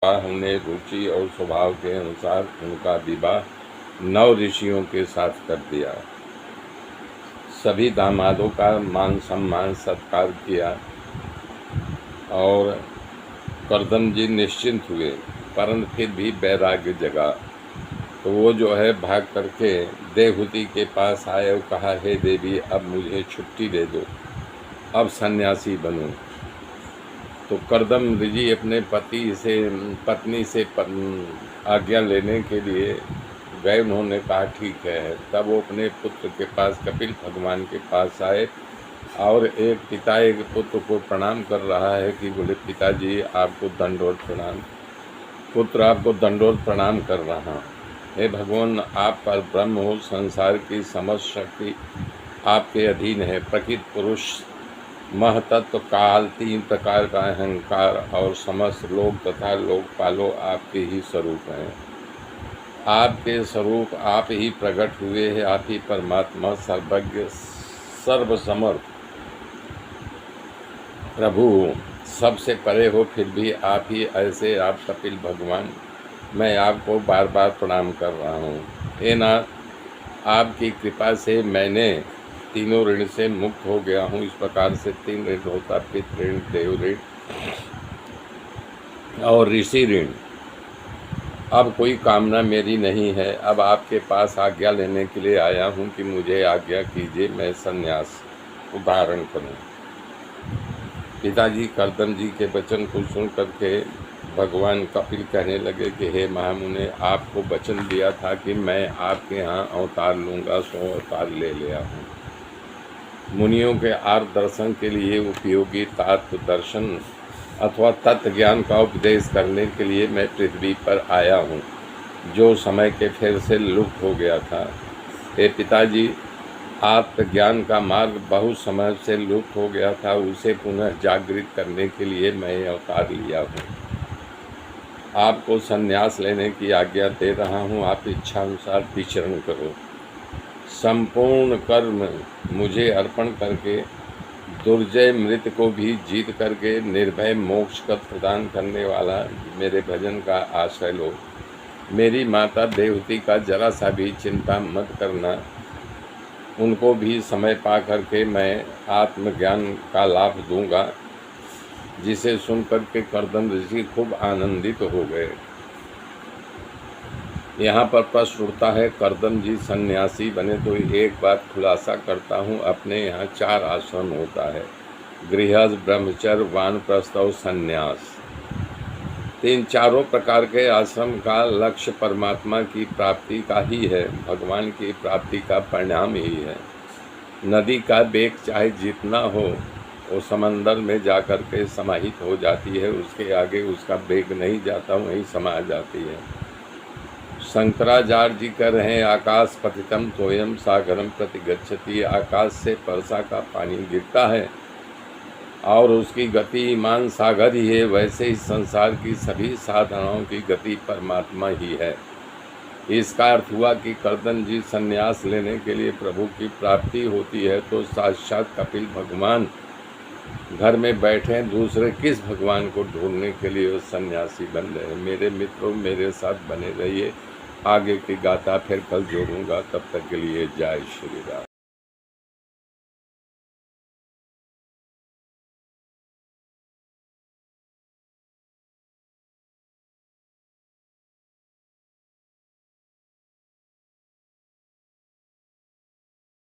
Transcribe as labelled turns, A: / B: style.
A: हमने रुचि और स्वभाव के अनुसार उनका विवाह 9 ऋषियों के साथ कर दिया। सभी दामादों का मान सम्मान सत्कार किया और कर्दम जी निश्चिंत हुए, परंतु फिर भी वैराग्य जगा। तो वो जो है भाग करके देवहूति के पास आए और कहा, हे देवी, अब मुझे छुट्टी दे दो, अब सन्यासी बनूं। तो कर्दम ऋषि अपने पत्नी से आज्ञा लेने के लिए गए। उन्होंने कहा ठीक है। तब वो अपने पुत्र के पास, कपिल भगवान के पास आए और एक पिता एक पुत्र को प्रणाम कर रहा है कि बोले, पिताजी आपको दंडवत प्रणाम। पुत्र आपको दंडवत प्रणाम कर रहा। हे भगवान, आप पर ब्रह्म हो, संसार की समस्त शक्ति आपके अधीन है। प्रकृति, पुरुष, महतत्व, काल, 3 प्रकार का अहंकार और समस्त लोक तथा लोकपालों आपके ही स्वरूप हैं। आपके स्वरूप आप ही प्रकट हुए हैं। आप ही परमात्मा, सर्वज्ञ, सर्वसमर्थ प्रभु हो, सबसे परे हो, फिर भी आप ही ऐसे। आप कपिल भगवान, मैं आपको बार बार प्रणाम कर रहा हूँ। हे नाथ, आपकी कृपा से मैंने तीनों ऋण से मुक्त हो गया हूँ। इस प्रकार से 3 ऋण होता, पितृ ऋण, देव ऋण और ऋषि ऋण। अब कोई कामना मेरी नहीं है। अब आपके पास आज्ञा लेने के लिए आया हूँ कि मुझे आज्ञा कीजिए, मैं संन्यास धारण करूँ। पिताजी कर्दम जी के वचन को सुन करके भगवान कपिल कहने लगे कि हे महामुने, आपको वचन दिया था कि मैं आपके यहाँ अवतार लूँगा, सो अवतार ले लिया हूँ। मुनियों के आर्थ दर्शन के लिए उपयोगी तत्व दर्शन अथवा तत्व ज्ञान का उपदेश करने के लिए मैं पृथ्वी पर आया हूँ, जो समय के फेर से लुप्त हो गया था। हे पिताजी, आत्मज्ञान का मार्ग बहुत समय से लुप्त हो गया था, उसे पुनः जागृत करने के लिए मैं अवतार लिया हूँ। आपको संन्यास लेने की आज्ञा दे रहा हूँ। आप इच्छा अनुसार विचरण करो। संपूर्ण कर्म मुझे अर्पण करके दुर्जय मृत को भी जीत करके निर्भय मोक्ष का प्रदान करने वाला मेरे भजन का आश्रय लो। मेरी माता देवहूति का जरा सा भी चिंता मत करना। उनको भी समय पा करके मैं आत्मज्ञान का लाभ दूंगा। जिसे सुनकर के कर्दम ऋषि खूब आनंदित हो गए। यहाँ पर प्रश्न उठता है, कर्दम जी सन्यासी बने तो एक बात खुलासा करता हूँ, अपने यहाँ 4 आश्रम होता है, गृहस्थ, ब्रह्मचर्य, वानप्रस्थ और सन्यास। चारों प्रकार के आश्रम का लक्ष्य परमात्मा की प्राप्ति का ही है, भगवान की प्राप्ति का परिणाम ही है। नदी का वेग चाहे जितना हो, वो समंदर में जाकर के समाहित हो जाती है, उसके आगे उसका वेग नहीं जाता, वहीं समा जाती है। शंकराचार्य जी कह रहे हैं, आकाश पतितम तोयम सागरम प्रति गच्छति। आकाश से वर्षा का पानी गिरता है और उसकी गति ईमान सागर ही है, वैसे ही संसार की सभी साधनाओं की गति परमात्मा ही है। इसका अर्थ हुआ कि कर्दम जी संन्यास लेने के लिए प्रभु की प्राप्ति होती है तो साक्षात कपिल भगवान घर में बैठे, दूसरे किस भगवान को ढूंढने के लिए वो सन्यासी बन रहे हैं। मेरे मित्रों, मेरे साथ बने रहिए। आगे की गाथा फिर कल जोड़ूंगा। तब तक के लिए जय श्री राम।